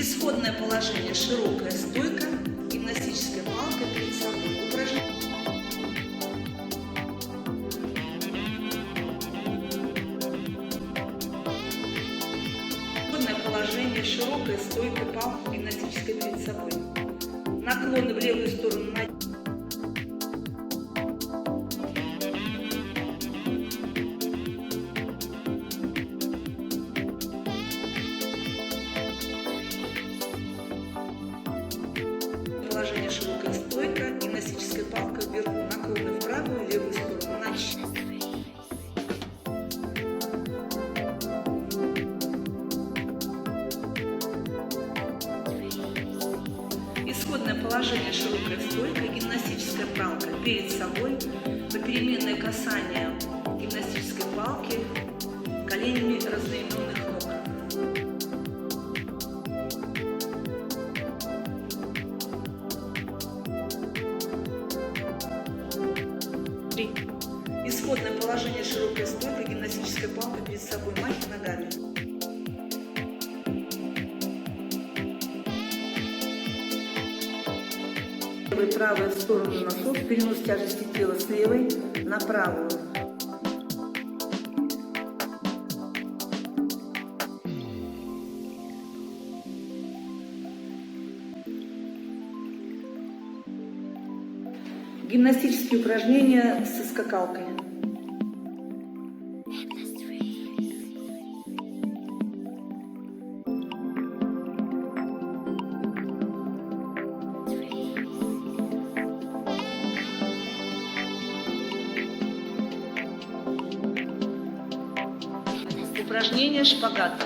Исходное положение — широкая стойка, гимнастическая палка перед собой. Упражнение. Исходное положение — широкая стойка, палка гимнастическая перед собой. Наклоны в левую сторону на положение — широкая стойка, гимнастическая палка вверху, наклоны в правую и левую сторону. Исходное положение — широкая стойка, гимнастическая палка перед собой, попеременное касание гимнастической палки коленями разноименных ног. Исходное положение — широкая стойка, гимнастическая палка перед собой, махи ногами. Левой и правой в сторону носов, перенос тяжести тела с левой на правую. Гимнастические упражнения со скакалкой. Упражнение шпагат.